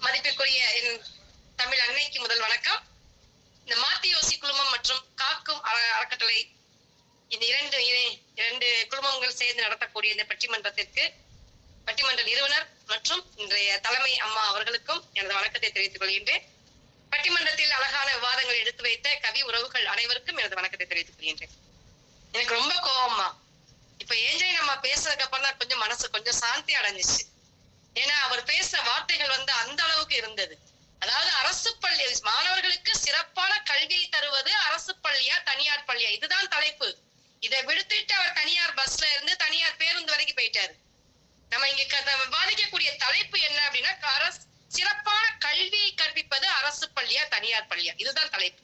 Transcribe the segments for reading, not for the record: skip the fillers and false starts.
மதிப்பிற்குரிய என் தமிழ் அன்னைக்கு முதல் வணக்கம். இந்த மாத்தி யோசி குழுமம் மற்றும் காக்கும் அறக்கட்டளை இந்த இரண்டு குழுமங்கள் சேர்ந்து நடத்தக்கூடிய இந்த பட்டிமன்றத்திற்கு பட்டிமன்ற நிறுவனர் மற்றும் இன்றைய தலைமை அம்மா அவர்களுக்கும் எனது வணக்கத்தை தெரிவித்துக் கொள்கின்றேன். பட்டிமன்றத்தில் அழகான விவாதங்களை எடுத்து வைத்த கவி உறவுகள் அனைவருக்கும் எனது வணக்கத்தை தெரிவித்துக் கொள்கின்றேன். எனக்கு ரொம்ப கோபமா இப்ப ஏஞ்சலி நம்ம பேசுறதுக்கு அப்புறம் தான் கொஞ்சம் மனசு கொஞ்சம் சாந்தி அடைஞ்சிச்சு. ஏன்னா அவர் பேசுற வார்த்தைகள் அந்த அளவுக்கு இருந்தது. அதாவது அரசு பள்ளி மாணவர்களுக்கு சிறப்பான கல்வியை தருவது அரசு பள்ளியா தனியார் பள்ளியா, இதுதான் தலைப்பு. இதை விடுத்துட்டு அவர் தனியார் பஸ்ல இருந்து தனியார் பேருந்து வரைக்கும் போயிட்டாரு. நம்ம இங்க விவாதிக்கக்கூடிய தலைப்பு என்ன அப்படின்னா, சிறப்பான கல்வியை கற்பிப்பது அரசு பள்ளியா தனியார் பள்ளியா, இதுதான் தலைப்பு.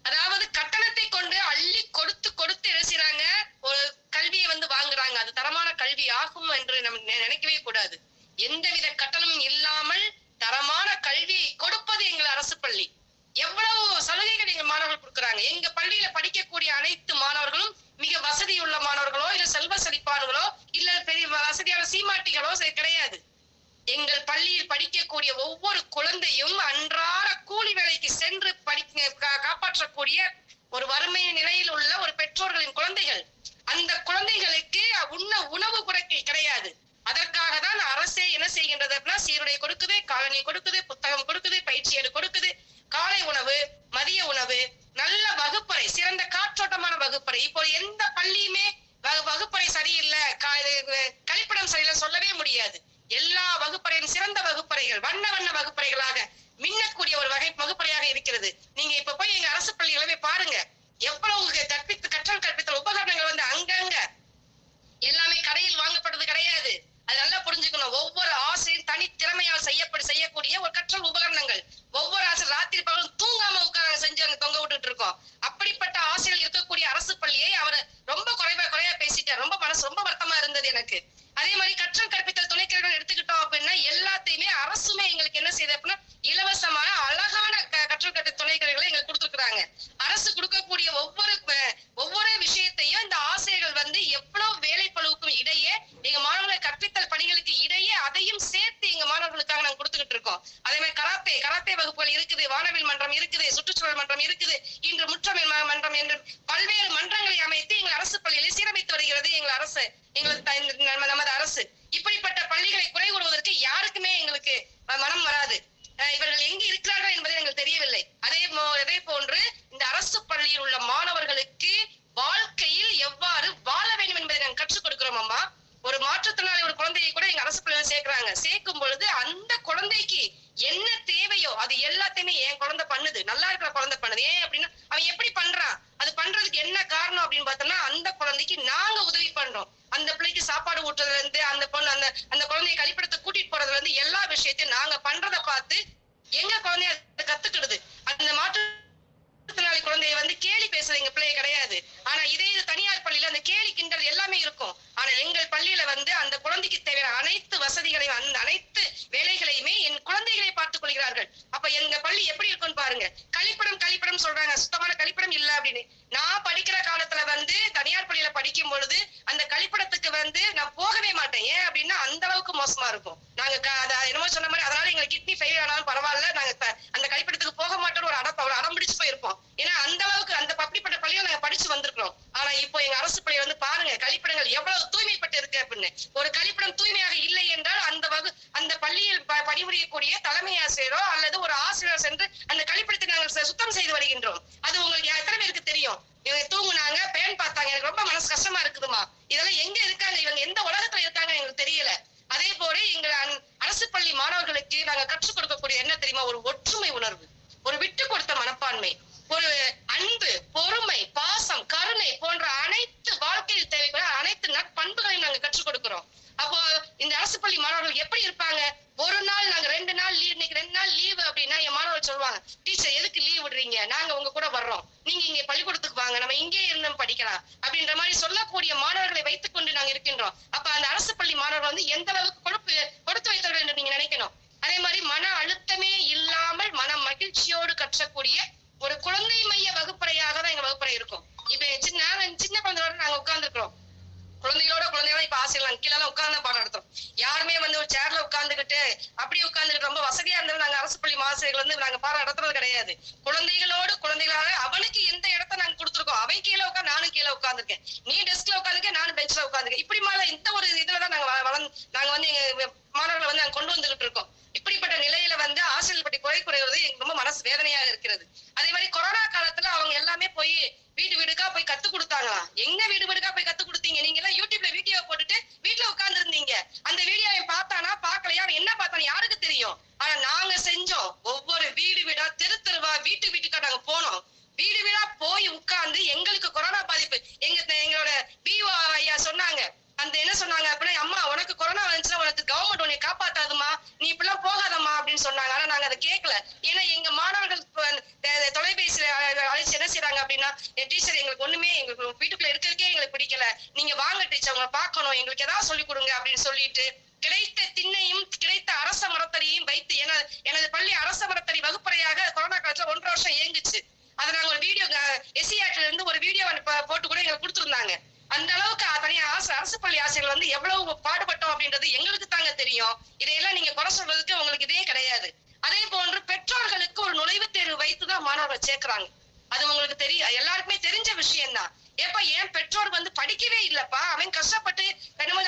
அதாவது கட்டணத்தை கொண்டு அள்ளி கொடுத்து கொடுத்து எழுதுறாங்க, ஒரு கல்வியை வாங்குறாங்க. அது தரமான கல்வி ஆகும் என்று நம்ம நினைக்கவே கூடாது. எந்தவித கட்டணமும் இல்லாமல் தரமான கல்வியை கொடுப்பது எங்கள் அரசு பள்ளி. எவ்வளவு சலுகைகள் எங்க மாணவர்கள் கொடுக்குறாங்க. எங்க பள்ளியில படிக்கக்கூடிய அனைத்து மாணவர்களும் மிக வசதி உள்ள மாணவர்களோ இல்ல செல்வ செழிப்பானவர்களோ இல்ல பெரிய வசதியான சீமாட்டிகளோ கிடையாது. எங்கள் பள்ளியில் படிக்கக்கூடிய ஒவ்வொரு குழந்தையும் அன்றாட கூலி வேலைக்கு சென்று காப்பாற்றக்கூடிய ஒரு வறுமை நிலையில் உள்ள ஒரு பெற்றோர்களின் குழந்தைகள். அந்த குழந்தைகளுக்கு உணவு கூட கிடையாது. அதற்காக தான் அரசே என்ன செய்கின்றது அப்படின்னா, சீருடை கொடுக்குது, காலனி கொடுக்குது, புத்தகம் கொடுக்குது, பயிற்சி ஏடு கொடுக்குது, காலை உணவு, மதிய உணவு, நல்ல வகுப்பறை, சிறந்த காற்றோட்டமான வகுப்பறை. இப்போ எந்த பள்ளியுமே வகுப்பறை சரியில்லை, கழிப்பிடம் சரியில்லை சொல்லவே முடியாது. எல்லா வகுப்பறையும் சிறந்த வகுப்பறைகள், வண்ண வண்ண வகுப்பறைகளாக மின்னக்கூடிய ஒரு வகுப்பறையாக இருக்கிறது. நீங்க இப்ப போய் எங்க அரசு பள்ளிகளை பாருங்க, எவ்வளவு கற்றல் கற்பித்தல் உபகரணங்கள் அங்கங்க எல்லாமே கடையில் வாங்கப்படுறது கிடையாது. அது நல்லா புரிஞ்சுக்கணும். ஒவ்வொரு ஆசிரியர் தனி திறமையால் செய்யக்கூடிய ஒரு கற்றல் உபகரணங்கள். ஒவ்வொரு ஆசிரியர் ராத்திரி பகலும் தூங்காம உட்கார செஞ்சு அங்க தொங்க விட்டுட்டு இருக்கோம். அப்படிப்பட்ட ஆசிரியர் இருக்கக்கூடிய அரசு பள்ளியை அவர் ரொம்ப குறைவா பேசிட்டார். மனசு ரொம்ப வருத்தமா இருந்தது எனக்கு. அதே மாதிரி கற்றல் கற்பித்தல் துணைக்கல்விகள் எடுத்துக்கிட்டோம் அப்படின்னா, எல்லாத்தையுமே அரசுமே எங்களுக்கு என்ன செய்யுது அப்படின்னா, இலவசமான அழகான கற்றல் கற்பித்தல் துணைக்கல்விகளை எங்களுக்கு கொடுத்துருக்காங்க. அரசு கொடுக்கக்கூடிய ஒவ்வொரு விஷயத்தையும் இந்த ஆசிரியர்கள் எவ்வளவு வேலை பழுவுக்கும் இடையே எங்க மாணவர்களை கற்பித்தல் பணிகளுக்கு இடையே அதையும் சேர்த்து எங்க மாணவர்களுக்காக நாங்க கொடுத்துக்கிட்டு இருக்கோம். அதே மாதிரி கராத்தே வகுப்புகள் இருக்குது, வானவில் மன்றம் இருக்குது, சுற்றுச்சூழல் மன்றம் இருக்குது, இன்று முற்றமிழ் மன்றம் என்று பல்வேறு மன்றங்களை அமைத்து எங்கள் அரசு பள்ளிகளை சீரமைத்து வருகிறது எங்கள் அரசு, நமது அரசு. இப்படிப்பட்ட பள்ளிகளை குறை கூறுவதற்கு யாருக்குமே எங்களுக்கு மனம் வராது. இவர்கள் எங்கு இருக்கிறார்கள் என்பதை எங்களுக்கு தெரியவில்லை. அதே போன்று இந்த அரசு பள்ளியில் உள்ள மாணவர்களுக்கு வாழ்க்கையில் எவ்வாறு வாழ வேண்டும் என்பதை நாங்கள் கற்றுக் கொடுக்கிறோம். அம்மா, ஒரு மாற்றுத்திறனாளி ஒரு குழந்தையை கூட எங்க அரசு பள்ளியில சேர்க்கிறாங்க. சேர்க்கும் பொழுது அந்த குழந்தைக்கு என்ன தேவையோ அது எல்லாத்தையுமே என் குழந்தை பண்ணுது, நல்லா இருக்கிற குழந்தை பண்ணுது. ஏன் அப்படின்னா, அவன் எப்படி பண்றான், அது பண்றதுக்கு என்ன காரணம் அப்படின்னு பார்த்தோம்னா, அந்த குழந்தைக்கு நாங்க உதவி பண்றோம். அந்த பிள்ளைக்கு சாப்பாடு ஊட்டுறதுல இருந்து அந்த குழந்தைய கழிப்பிடத்துக்கு கூட்டிட்டு போறதுல இருந்து எல்லா விஷயத்தையும் நாங்க பண்றதை பார்த்து எங்க குழந்தைய கத்துக்கிடுது. அந்த மாற்றுத்திறனாளி குழந்தைய கேலி பேசுறது எங்க பிள்ளைய கிடையாது. ஆனா இதே தனியார் பள்ளியில அந்த கேலி கிண்டல் எல்லாமே இருக்கும். ஆனா எங்கள் பள்ளியில அந்த குழந்தைக்கு தேவையான அனைத்து வசதிகளையும் அந்த அனைத்து வேலைகளையுமே என் குழந்தைகளை பார்த்துக் கொள்கிறார்கள். அப்ப எங்க பள்ளி எப்படி இருக்குன்னு பாருங்க. கழிப்பிடம் சொல்றாங்க, சுத்தமான கழிப்பிடம் இல்ல அப்படின்னு. நான் படிக்கிற காலத்துல தனியார் பள்ளியில படிக்கும் பொழுது அந்த கழிப்பிடத்துக்கு நான் போகவே மாட்டேன். ஏன் அப்படின்னா அந்த அளவுக்கு மோசமா இருக்கும். நாங்க என்னமோ சொன்ன மாதிரி, அதனால எங்களுக்கு கிட்னி ஃபெயில் ஆனாலும் பரவாயில்ல, நாங்க அந்த கழிப்பிடத்துக்கு போக மாட்டோம் ஒரு அடம் பிடிச்சு போயிருப்போம். ஏன்னா அந்த அளவுக்கு அப்படிப்பட்ட பள்ளியில நாங்க படிச்சு வந்திருக்கிறோம். ஆனா இப்போ எங்க அரசு பள்ளியில பாருங்க, கழிப்பிடங்கள் எவ்வளவு தூய்மைப்பட்டு இருக்கு அப்படின்னு. ஒரு கழிப்பிடம் தூய்மையாக இல்லை என்றால் அந்த பள்ளியில் பணிபுரியக்கூடிய தலைமை ஆசிரியரோ அல்லது ஒரு ஆசிரியர் சென்று அந்த கழிப்பிடத்தை நாங்கள் சுத்தம் செய்து வருகின்றோம். அது உங்களுக்கு எத்தனை பேருக்கு தெரியும்? இவங்க தூங்குனாங்க, பேன் பார்த்தாங்க, எனக்கு ரொம்ப மனசு கஷ்டமா இருக்குதுமா. இதெல்லாம் எங்க இருக்காங்க, இவங்க எந்த உலகத்துல இருக்காங்க எங்களுக்கு தெரியல. அதே போல எங்கள் அரசு பள்ளி மாணவர்களுக்கு நாங்க கற்றுக் கொடுக்கக்கூடிய என்ன தெரியுமா, ஒரு ஒற்றுமை உணர்வு, ஒரு விட்டு கொடுத்த மனப்பான்மை, ஒரு அன்பு, பொறுமை, பாசம், கருணை போன்ற அனைத்து வாழ்க்கையில் தேவைப்பட அனைத்து நற்பண்புகளையும் நாங்க கற்றுக் கொடுக்கிறோம். அப்போ இந்த அரசு பள்ளி மாணவர்கள் எப்படி இருப்பாங்க? ஒரு நாள் நாங்க 2 நாள் லீவ், இன்னைக்கு 2 நாள் லீவ் அப்படின்னா என் மாணவர்கள் சொல்லுவாங்க, டீச்சர் எதுக்கு லீவ் விடுறீங்க, நாங்க உங்க கூட வர்றோம், நீங்க இங்க பள்ளிக்கூடத்துக்கு வாங்க, நம்ம இங்கே இருந்தும் படிக்கலாம் அப்படின்ற மாதிரி சொல்லக்கூடிய மாணவர்களை வைத்துக் கொண்டு நாங்க இருக்கின்றோம். அப்ப அந்த அரசு பள்ளி மாணவர்கள் எந்த அளவுக்கு கொடுத்து வைத்தவர்கள் என்று நீங்க நினைக்கணும். அதே மாதிரி மன அழுத்தமே இல்லாமல் மன மகிழ்ச்சியோடு கற்றக்கூடிய ஒரு குழந்தை மைய வகுப்பறையாக தான் எங்க வகுப்பறை இருக்கும். இப்ப சின்ன குழந்தையோட நாங்க உட்கார்ந்துருக்கிறோம். குழந்தைகளோட இப்ப ஆசிரியர் கீழே உட்கார்ந்து பாடம் நடத்துறோம். யாருமே வந்து ஒரு சேர்ல உட்கார்ந்துகிட்டு அப்படி உட்கார்ந்துட்டு ரொம்ப வசதியா இருந்தது நாங்க அரசு பள்ளி ஆசிரியர்கள் வந்து நாங்க பாடம் நடத்துறது கிடையாது. குழந்தைகளாக அவனுக்கு எந்த இடத்த நாங்க கொடுத்துருக்கோம். அவன் கீழே உட்காந்து நானும் கீழே உட்காந்துருக்கேன், நீ டெஸ்க்ல உட்காந்துருக்கேன், நானும் பெஞ்ச்ல உட்காந்துருக்கேன். இப்படி மேல இந்த ஒரு இதுலதான் நாங்க வந்து எங்க மாணவர்களை வந்து நாங்க கொண்டு வந்துகிட்டு இருக்கோம். இப்படிப்பட்ட நிலையில வந்து ஆசிரியர்கள் பற்றி குறைவது எங்களுக்கு ரொம்ப மனசு வேதனையாக இருக்கிறது. அதே மாதிரி கொரோனா காலத்துல அவங்க எல்லாமே போய் வீடு வீடுக்கா போய் கத்து கொடுத்தாங்களா? எங்க வீடு வீடுக்கா போய் கத்து கொடுத்தீங்க? நீங்க எல்லாம் யூடியூப்ல வீடியோ போட்டுட்டு வீட்டுல உட்கார்ந்து இருந்தீங்க. அந்த வீடியோ பார்த்தானா பார்க்கலையா, அவன் என்ன பார்த்தானு யாருக்கு தெரியும்? ஆனா நாங்க செஞ்சோம். ஒவ்வொரு வீடு வீடா தெரு தெருவா வீட்டு வீட்டுக்கா நாங்க போனோம். வீடு வீடா போய் உட்கார்ந்து எங்களுக்கு கொரோனா பாதிப்பு எங்களோட பிஓ ஐயா சொன்னாங்க. அந்த என்ன சொன்னாங்க அப்படின்னா, அம்மா உனக்கு கொரோனா வந்துச்சுன்னா உனக்கு கவர்மெண்ட் உன்னை காப்பாத்தாதுமா, நீ இப்பெல்லாம் போகாதம்மா அப்படின்னு சொன்னாங்க. ஆனா நாங்க அதை கேட்கல. ஏன்னா எங்க மாணவர்கள் தொலைபேசியில அழைச்சு என்ன செய்யறாங்க அப்படின்னா, டீச்சர் எங்களுக்கு ஒண்ணுமே எங்களுக்கு வீட்டுக்குள்ள இருக்கிறதுக்கே எங்களுக்கு பிடிக்கல, நீங்க வாங்க டீச்சர் உங்களை பார்க்கணும், எங்களுக்கு ஏதாவது சொல்லிக் கொடுங்க அப்படின்னு சொல்லிட்டு கிடைத்த திண்ணையும் கிடைத்த அரச மரத்தடியையும் வைத்து எனது பள்ளி அரச மரத்தடி வகுப்பறையாக கொரோனா காலத்துல 1.5 வருஷம் இயங்குச்சு. அதை நாங்க ஒரு வீடியோ எஸ்சிஆர்ல இருந்து ஒரு வீடியோ போட்டு கூட எங்களுக்கு கொடுத்துருந்தாங்க. அந்த அளவுக்கு தனியா அரசு பள்ளி ஆசிரியர்கள் வந்து எவ்வளவு பாடுபட்டோம் அப்படின்றது எங்களுக்கு தாங்க தெரியும். இதையெல்லாம் நீங்க குறை சொல்றதுக்கு உங்களுக்கு இதே கிடையாது. அதே போன்று பெற்றோர்களுக்கு ஒரு நுழைவுத் தேர்வு வைத்துதான் மாணவர்கள் சேர்க்கிறாங்க. அது உங்களுக்கு தெரியும், எல்லாருக்குமே தெரிஞ்ச விஷயம் தான். ஏப்பா என் பெற்றோர் வந்து படிக்கவே இல்லப்பா, அவன் கஷ்டப்பட்டு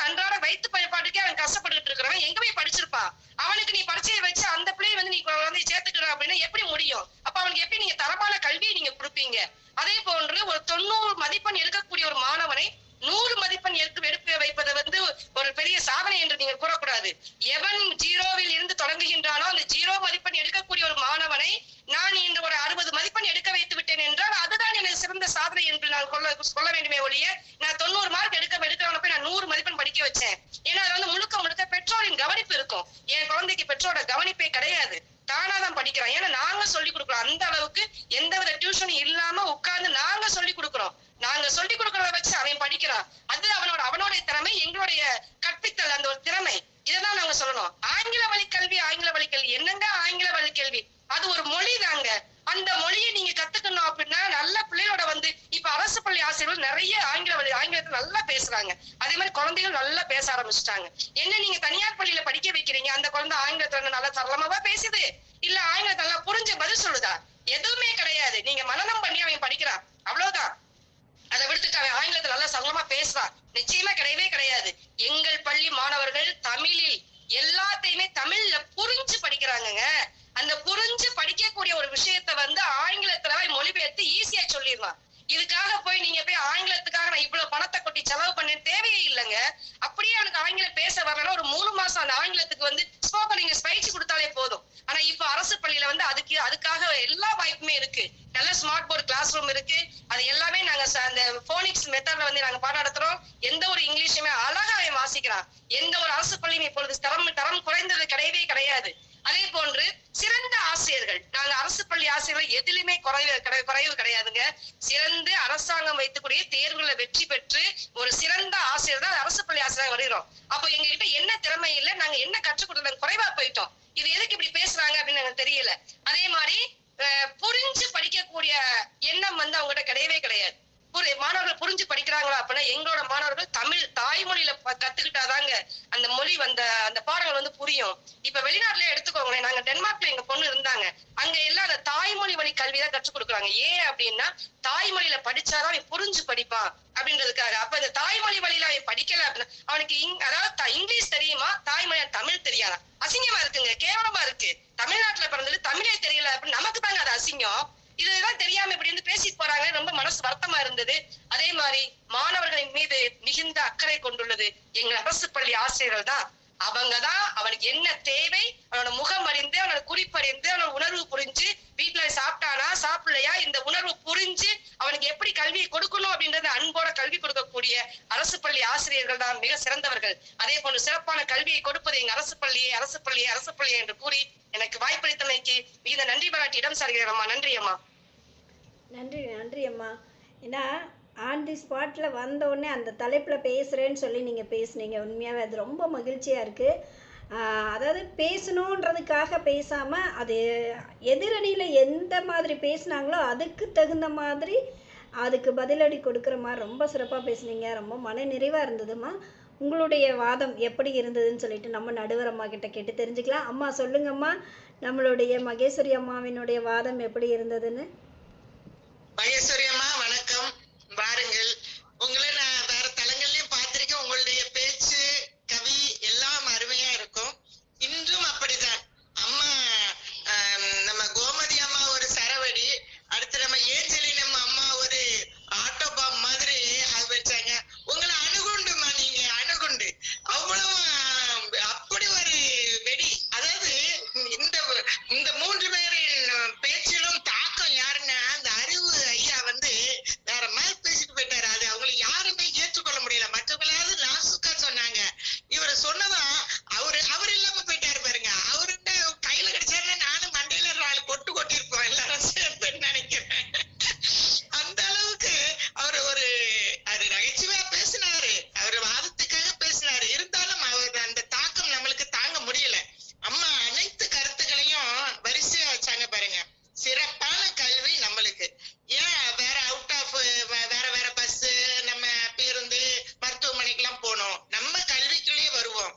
அன்றாட வயிற்று பயன்பாட்டுக்கே அவன் கஷ்டப்பட்டுட்டு இருக்கிறவன் எங்க போய் படிச்சிருப்பான்? அவனுக்கு நீ பரிச்சையை வச்சு அந்த பிள்ளையை வந்து நீ குழந்தைய சேர்த்துக்கிற அப்படின்னா எப்படி முடியும்? அப்ப அவனுக்கு எப்படி நீங்க தரமான கல்வியை நீங்க கொடுப்பீங்க? அதே போன்று ஒரு 90 மதிப்பெண் எடுக்கக்கூடிய ஒரு மாணவனை 100 மதிப்பெண் எடுக்க வைப்பது வந்து ஒரு பெரிய சாதனை என்று நீங்க கூறக்கூடாது. எவன் 0வில் இருந்து தொடங்குகின்றானோ அந்த 0 மதிப்பெண் எடுக்கக்கூடிய ஒரு மாணவனை நான் இன்று ஒரு 60 மதிப்பெண் எடுக்க வைத்து விட்டேன் என்றால் அதுதான் எனக்கு சிறந்த சாதனை என்று நான் சொல்ல வேண்டுமே ஒழிய, நான் 90 மார்க் எடுக்கிறவன போய் நான் 100 மதிப்பெண் படிக்க வச்சேன். ஏன்னா அது வந்து முழுக்க முழுக்க பெற்றோரின் கவனிப்பு இருக்கும். என் குழந்தைக்கு பெற்றோட கவனிப்பே கிடையாது, தானாதான் படிக்கிறான். ஏன்னா நாங்க சொல்லிக் கொடுக்குறோம். அந்த அளவுக்கு எந்தவித டியூஷனும் இல்லாம உட்கார்ந்து நாங்க சொல்லிக் கொடுக்குறோம். நாங்க சொல்லிக் கொடுக்கறத வச்சு அவன் படிக்கிறான். அது அவனோட திறமை, எங்களுடைய கற்பித்தல் அந்த ஒரு திறமை. இதைதான் நாங்க சொல்லணும். ஆங்கில வழி கல்வி என்னங்க ஆங்கில வழி கல்வி? அது ஒரு மொழி தாங்க. அந்த மொழியை நீங்க கத்துக்கணும் அப்படின்னா நல்ல பிள்ளையோட வந்து இப்ப அரசு பள்ளி ஆசிரியர்கள் நிறைய ஆங்கிலத்துல நல்லா பேசுறாங்க. அதே மாதிரி குழந்தைகள் நல்லா பேச ஆரம்பிச்சுட்டாங்க. என்ன நீங்க தனியார் பள்ளியில படிக்க வைக்கிறீங்க, அந்த குழந்தை ஆங்கிலத்துல நல்லா சரளமாவா பேசுது, இல்ல ஆங்கிலத்துல நல்லா புரிஞ்ச பதில் சொல்லுதா? எதுவுமே கிடையாது. நீங்க மனனம் பண்ணி அவன் படிக்கிறான், அவ்வளவுதான். அதை விடுத்துட்டு அவன் ஆங்கிலத்துல நல்லா சரளமா பேசுறான்? நிச்சயமா கிடையவே கிடையாது. எங்கள் பள்ளி மாணவர்கள் தமிழில் எல்லாத்தையுமே தமிழ்ல புரிஞ்சு படிக்கிறாங்க. அந்த புரிஞ்சு படிக்கக்கூடிய ஒரு விஷயத்த வந்து ஆங்கிலத்துல மொழிபெயர்த்து ஈஸியா சொல்லிடலாம். இதுக்காக போய் நீங்க போய் ஆங்கிலத்துக்காக நான் இவ்வளவு பணத்தை கொட்டி செலவு பண்ண தேவையே இல்லைங்க. அப்படியே எனக்கு ஆங்கிலம் பேச வரலன்னா ஒரு 3 மாசம் அந்த ஆங்கிலத்துக்கு வந்து ஸ்போக்கன் இங்கிலீஷ் பயிற்சி கொடுத்தாலே போதும். ஆனா இப்ப அரசு பள்ளியில வந்து அதுக்காக எல்லா வாய்ப்புமே இருக்கு. நல்ல ஸ்மார்ட் போர்டு கிளாஸ் ரூம் இருக்கு. அது எல்லாமே நாங்க அந்த போனிக்ஸ் மெத்தட்ல வந்து நாங்க பாடம் நடத்துறோம். எந்த ஒரு இங்கிலீஷுமே அழகா அவன் வாசிக்கிறான். எந்த ஒரு அரசு பள்ளியும் இப்பொழுது தரம் குறைந்தது கிடையவே கிடையாது. அதே போன்று சிறந்த ஆசிரியர்கள், நாங்க அரசு பள்ளி ஆசிரியர்கள் எதிலுமே குறைவு கிடையாதுங்க. சிறந்து அரசாங்கம் வைத்துக்கூடிய தேர்வுகளை வெற்றி பெற்று ஒரு சிறந்த ஆசிரியர் தான் அரசு பள்ளி ஆசிரியர் வருகிறோம். அப்போ எங்க கிட்ட என்ன திறமை இல்லை, நாங்க என்ன கற்றுக் கொடுத்தோம், குறைவா போயிட்டோம். இது எதுக்கு இப்படி பேசுறாங்க அப்படின்னு எனக்கு தெரியல. அதே மாதிரி புரிஞ்சு படிக்கக்கூடிய எண்ணம் வந்து அவங்ககிட்ட கிடையவே கிடையாது. மாணவர்கள் புரிஞ்சு படிக்கிறாங்களா அப்படின்னா எங்களோட மாணவர்கள் தமிழ் தாய்மொழியில கத்துக்கிட்டாதாங்க அந்த மொழி அந்த பாடங்கள் வந்து புரியும். இப்ப வெளிநாட்டுல எடுத்துக்கோங்களேன், நாங்க டென்மார்க்ல எங்க பொண்ணு இருந்தாங்க. அங்க எல்லாம் அந்த தாய்மொழி வழி கல்விதான் கற்றுக் கொடுக்குறாங்க. ஏன் அப்படின்னா தாய்மொழியில படிச்சாதான் அவன் புரிஞ்சு படிப்பான் அப்படின்றதுக்காக. அப்ப இந்த தாய்மொழி வழியில அவன் படிக்கல அப்படின்னா அவனுக்கு அதாவது இங்கிலீஷ் தெரியுமா, தாய்மொழி தமிழ் தெரியாதா? அசிங்கமா இருக்குங்க, கேவலமா இருக்கு. தமிழ்நாட்டுல பிறந்தது தமிழே தெரியல அப்படின்னு நமக்கு தாங்க அது அசிங்கம். இதுதான் தெரியாம இப்படி வந்து பேசிட்டு போறாங்க. ரொம்ப மனசு வருத்தமா இருந்தது. அதே மாதிரி மாணவர்களின் மீது மிகுந்த அக்கறை கொண்டுள்ளது எங்கள் அரசு பள்ளி ஆசிரியர்கள் தான். அவங்கதான் அவனுக்கு என்ன தேவை, அவனோட முகம் அறிந்து, அவனோட குறிப்பறிந்து, அவனோட உணர்வு புரிஞ்சு, வீட்டுல சாப்பிட்டானா சாப்பிடலையா இந்த உணர்வு புரிஞ்சு அவனுக்கு எப்படி கல்வியை கொடுக்கணும் அப்படின்றத அன்போட கல்வி கொடுக்கக்கூடிய அரசு பள்ளி ஆசிரியர்கள் தான் மிக சிறந்தவர்கள். அதே போன்று சிறப்பான கல்வியை கொடுப்பது எங்க அரசு பள்ளியே என்று கூறி எனக்கு வாய்ப்பளித்தமைக்கு மிகுந்த நன்றி பாராட்டி இடம் சார்கிறேன் அம்மா. நன்றி அம்மா. நன்றி அம்மா. ஏன்னா ஆன் தி ஸ்பாட்டில் வந்தோடனே அந்த தலைப்பில் பேசுகிறேன்னு சொல்லி நீங்கள் பேசுனீங்க. உண்மையாகவே அது ரொம்ப மகிழ்ச்சியாக இருக்குது. அதாவது பேசணுன்றதுக்காக பேசாமல் அது எதிரணியில் எந்த மாதிரி பேசுனாங்களோ அதுக்கு தகுந்த மாதிரி அதுக்கு பதிலடி கொடுக்குற மாதிரி ரொம்ப சிறப்பாக பேசுனீங்க. ரொம்ப மன நிறைவாக இருந்ததும்மா. உங்களுடைய வாதம் எப்படி இருந்ததுன்னு சொல்லிட்டு நம்ம நடுவர் அம்மா கிட்ட கேட்டு தெரிஞ்சுக்கலாம். அம்மா சொல்லுங்கம்மா, நம்மளுடைய மகேஸ்வரி அம்மாவினுடைய வாதம் எப்படி இருந்ததுன்னு. மகேஸ்வரி அம்மா வணக்கம். வாருங்கள். உங்களை நான் வேற தளங்கள்லயும் பார்த்திருக்கேன். உங்களுடைய பேச்சு, கவி எல்லாம் அருமையா இருக்கும். இன்றும் அப்படிதான். அம்மா நம்ம கோமதி அம்மா ஒரு சரவடி, அடுத்து நம்ம ஏஞ்சலின் அம்மா ஒரு ஆட்டோபாம் மாதிரி வச்சாங்க. உங்களை அணுகுண்டுமா, நீங்க அணுகுண்டு அவ்வளவு அப்படி ஒரு வெடி. அதாவது இந்த இந்த 3 பேரின் பேச்சிலும் தாக்கம் யாருன்னா அந்த அறிவு ஐயா வேற மாதிரி பேசிட்டு போயிட்டாரு. அது அவங்களை யாருமே ஏற்றுக்கொள்ள முடியல. மற்றவங்களாவது நாசுக்கா சொன்னாங்க. இவர் சொன்னதான் அவர் இல்லாம போயிட்டாரு பாருங்க. அவரு கையில கிடைச்சாருன்னா நானும் மண்டையில 4 கொட்டு கொட்டிருப்போம் எல்லாரும் சேர்த்து நினைக்கிறேன். அந்த அளவுக்கு அவர் அது நகைச்சுவையா பேசினாரு. அவர் வாதத்துக்காக பேசினாரு. இருந்தாலும் அவர் அந்த தாக்கம் நம்மளுக்கு தாங்க முடியல. அம்மா அனைத்து கருத்துக்களையும் வரிசையா வச்சாங்க பாருங்க. சிறப்பான கல்வி நம்மளுக்கு. ஏன் வேற அவுட் ஆஃப் வேற வேற பஸ், நம்ம பேருந்து, மருத்துவமனைக்கு எல்லாம் போனோம். நம்ம கல்விக்குள்ளேயே வருவோம்.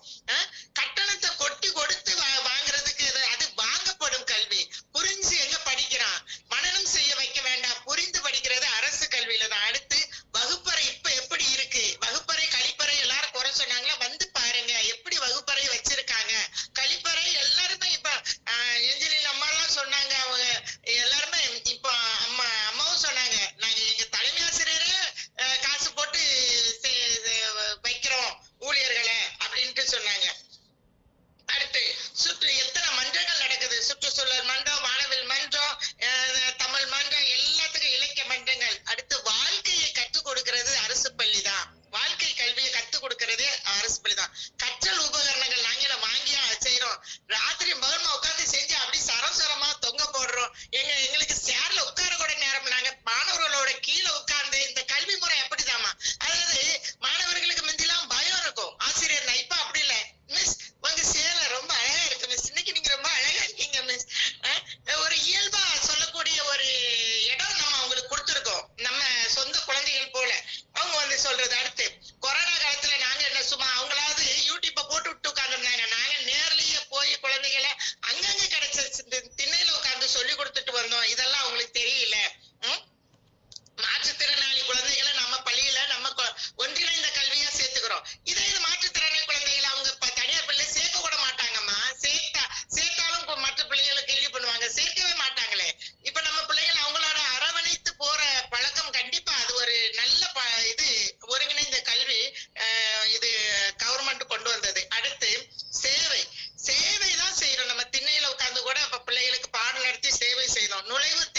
கட்டணத்தை கொட்டி கொடுத்து வாங்குறதுக்கு அது வாங்கப்படும் கல்வி. புரிஞ்சு எங்க படிக்கிறான், மனனம் செய்ய வைக்க வேண்டாம். புரிந்து படிக்கிறது அரசு கல்வியில தான். அடுத்து வகுப்பறை இப்ப எப்படி இருக்கு, வகுப்பறை கழிப்பறை எல்லாரும் குறை சொன்னாங்களா, வந்து பாருங்க எப்படி வகுப்பறை வச்சிருக்காங்க. கழிப்பறை எல்லாருமே இப்ப எஞ்சினில் அம்மா எல்லாம் சொன்னாங்க. அவங்க எல்லாருமே இப்ப அம்மாவும் சொன்னாங்க, நாங்க எங்க தலைமை ஆசிரியரே காசு போட்டு வைக்கிறோம் ஊழியர்களை அப்படின்ட்டு சொன்னாங்க. அடுத்து எத்தனை மன்றங்கள் நடக்குது. சுற்றுச்சூழல் மன்றம், வானவில் மன்றம், தமிழ் மன்றம், எல்லாத்துக்கும் இலக்கிய மன்றங்கள். அடுத்து வாழ்க்கையை கற்றுக் கொடுக்கிறது அரசு பள்ளி தான். வாழ்க்கை கல்வியை கற்றுக் கொடுக்கிறது அரசு பள்ளி தான். கற்றல் உபகரணங்கள் நாங்கள வாங்கியா செய்யறோம். ராத்திரி பகல்மா உட்காந்து செஞ்சு அப்படி சரசரமா தொங்க போடுறோம். எங்களுக்கு சேர்ல உட்கார கூட நேரம். நாங்க மாணவர்களோட கீழே உட்கார்ந்து இந்த கல்வி முறை அப்படிதாமா. அதாவது மாணவர்களுக்கு முந்திலாம் பயம் இருக்கும். ஆசிரியர் இப்ப அப்படி இல்லை. மிஸ் உங்க சேலை ரொம்ப அழகா இருக்கு மிஸ், இன்னைக்கு நீங்க ரொம்ப அழகா இருக்கீங்க மிஸ். ஒரு இயல்பா சொல்லக்கூடிய ஒரு இடம் நம்ம அவங்களுக்கு கொடுத்துருக்கோம். நம்ம சொந்த குழந்தைகள் போல அவங்க சொல்றது. அடுத்து கொரோனா காலத்துல நாங்க என்ன சும்மா அவங்களாவது யூடியூப்ப போட்டு விட்டு உட்கார்ந்துருந்தாங்க. நாங்க நேர்லயே போய் குழந்தைகளை அங்கங்க கிடைச்ச திண்ணையில உட்கார்ந்து சொல்லி கொடுத்துட்டு வந்தோம். இதெல்லாம் அவங்களுக்கு தெரியல. மாற்றுத்திறனாளி குழந்தைகளை நம்ம பள்ளியில நம்ம ஒன்றிணைந்த கல்வியா சேர்த்துக்கிறோம். இதே இது மாற்றுத்திறனாளி குழந்தைகளை அவங்க தனியார் பள்ளியில சேர்க்க கூட மாட்டாங்கம்மா. சேர்த்தாலும் மற்ற பிள்ளைகளை கேள்வி பண்ணுவாங்க. சேர்க்கவே மாட்டாங்களே. இப்ப நம்ம பிள்ளைகள் அவங்களோட அரவணைத்து போற பழக்கம் கண்டிப்பா அது ஒரு நல்ல இது ஒருங்கிணைந்த கல்வி இது கவர்மெண்ட் கொண்டு வந்தது. அடுத்து சேவை தான் செய்யறோம். நம்ம திண்ணையில உட்கார்ந்து கூட பிள்ளைகளுக்கு பாடம் நடத்தி சேவை செய்தோம். நுழைவுத்